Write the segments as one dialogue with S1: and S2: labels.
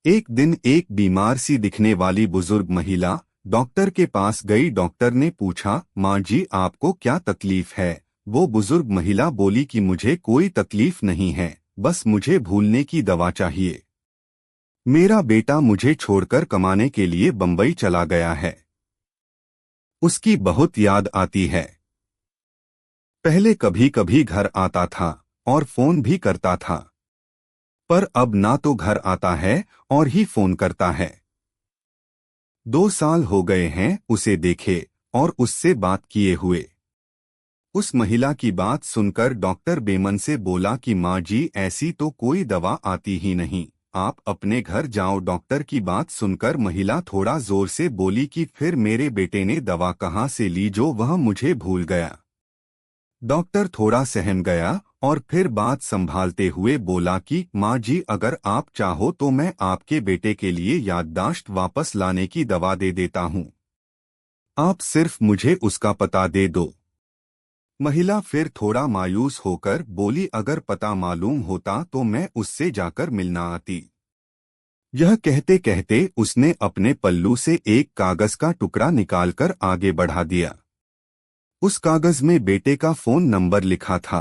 S1: एक दिन एक बीमार सी दिखने वाली बुजुर्ग महिला डॉक्टर के पास गई। डॉक्टर ने पूछा, माँ जी आपको क्या तकलीफ है? वो बुजुर्ग महिला बोली कि मुझे कोई तकलीफ नहीं है, बस मुझे भूलने की दवा चाहिए। मेरा बेटा मुझे छोड़कर कमाने के लिए बंबई चला गया है। उसकी बहुत याद आती है। पहले कभी कभी घर आता था और फोन भी करता था, पर अब ना तो घर आता है और ही फोन करता है। 2 साल हो गए हैं उसे देखे और उससे बात किए हुए। उस महिला की बात सुनकर डॉक्टर बेमन से बोला कि माँ जी ऐसी तो कोई दवा आती ही नहीं, आप अपने घर जाओ। डॉक्टर की बात सुनकर महिला थोड़ा जोर से बोली कि फिर मेरे बेटे ने दवा कहाँ से ली जो वह मुझे भूल गया। डॉक्टर थोड़ा सहम गया और फिर बात संभालते हुए बोला कि माँ जी अगर आप चाहो तो मैं आपके बेटे के लिए याददाश्त वापस लाने की दवा दे देता हूँ, आप सिर्फ मुझे उसका पता दे दो। महिला फिर थोड़ा मायूस होकर बोली, अगर पता मालूम होता तो मैं उससे जाकर मिलना आती। यह कहते कहते उसने अपने पल्लू से एक कागज का टुकड़ा निकालकर आगे बढ़ा दिया। उस कागज में बेटे का फोन नंबर लिखा था।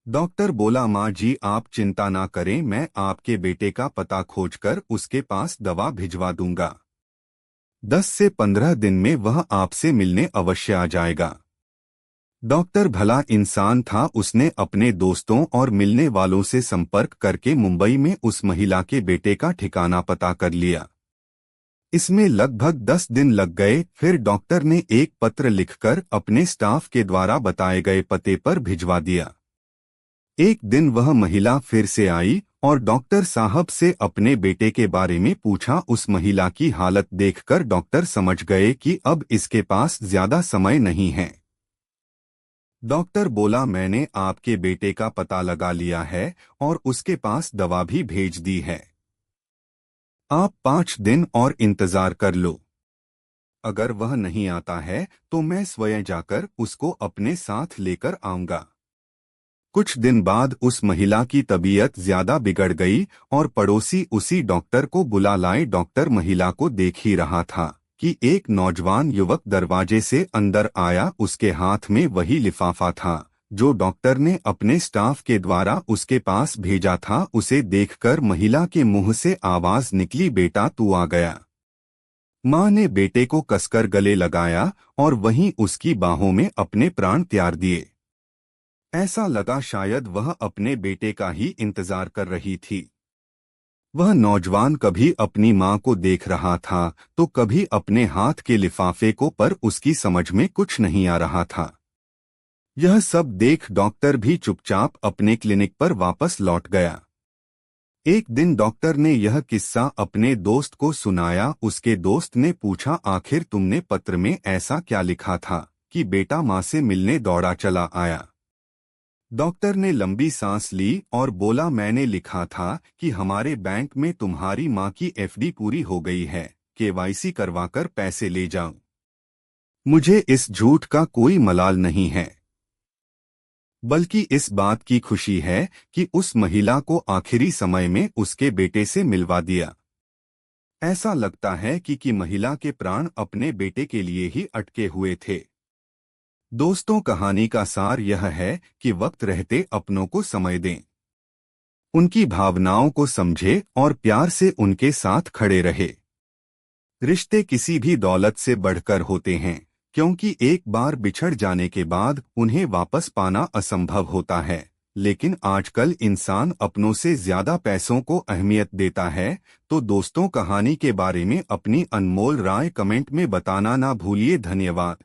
S1: डॉक्टर बोला, माँ जी आप चिंता ना करें, मैं आपके बेटे का पता खोजकर उसके पास दवा भिजवा दूंगा। 10 से 15 दिन में वह आपसे मिलने अवश्य आ जाएगा। डॉक्टर भला इंसान था, उसने अपने दोस्तों और मिलने वालों से संपर्क करके मुंबई में उस महिला के बेटे का ठिकाना पता कर लिया। इसमें लगभग 10 दिन लग गए। फिर डॉक्टर ने एक पत्र लिखकर अपने स्टाफ के द्वारा बताए गए पते पर भिजवा दिया। एक दिन वह महिला फिर से आई और डॉक्टर साहब से अपने बेटे के बारे में पूछा। उस महिला की हालत देखकर डॉक्टर समझ गए कि अब इसके पास ज्यादा समय नहीं है। डॉक्टर बोला, मैंने आपके बेटे का पता लगा लिया है और उसके पास दवा भी भेज दी है। आप 5 दिन और इंतजार कर लो। अगर वह नहीं आता है तो मैं स्वयं जाकर उसको अपने साथ लेकर आऊंगा। कुछ दिन बाद उस महिला की तबीयत ज्यादा बिगड़ गई और पड़ोसी उसी डॉक्टर को बुला लाए। डॉक्टर महिला को देख ही रहा था कि एक नौजवान युवक दरवाजे से अंदर आया। उसके हाथ में वही लिफाफा था जो डॉक्टर ने अपने स्टाफ के द्वारा उसके पास भेजा था। उसे देखकर महिला के मुंह से आवाज निकली, बेटा तू आ गया। माँ ने बेटे को कसकर गले लगाया और वहीं उसकी बाहों में अपने प्राण त्याग दिए। ऐसा लगा शायद वह अपने बेटे का ही इंतजार कर रही थी। वह नौजवान कभी अपनी माँ को देख रहा था तो कभी अपने हाथ के लिफाफे को, पर उसकी समझ में कुछ नहीं आ रहा था। यह सब देख डॉक्टर भी चुपचाप अपने क्लिनिक पर वापस लौट गया। एक दिन डॉक्टर ने यह किस्सा अपने दोस्त को सुनाया। उसके दोस्त ने पूछा, आखिर तुमने पत्र में ऐसा क्या लिखा था कि बेटा माँ से मिलने दौड़ा चला आया? डॉक्टर ने लंबी सांस ली और बोला, मैंने लिखा था कि हमारे बैंक में तुम्हारी माँ की एफडी पूरी हो गई है, केवाईसी करवाकर पैसे ले जाऊं। मुझे इस झूठ का कोई मलाल नहीं है, बल्कि इस बात की खुशी है कि उस महिला को आखिरी समय में उसके बेटे से मिलवा दिया। ऐसा लगता है कि महिला के प्राण अपने बेटे के लिए ही अटके हुए थे। दोस्तों, कहानी का सार यह है कि वक्त रहते अपनों को समय दें, उनकी भावनाओं को समझे और प्यार से उनके साथ खड़े रहे। रिश्ते किसी भी दौलत से बढ़कर होते हैं, क्योंकि एक बार बिछड़ जाने के बाद उन्हें वापस पाना असंभव होता है। लेकिन आजकल इंसान अपनों से ज्यादा पैसों को अहमियत देता है। तो दोस्तों, कहानी के बारे में अपनी अनमोल राय कमेंट में बताना ना भूलिए। धन्यवाद।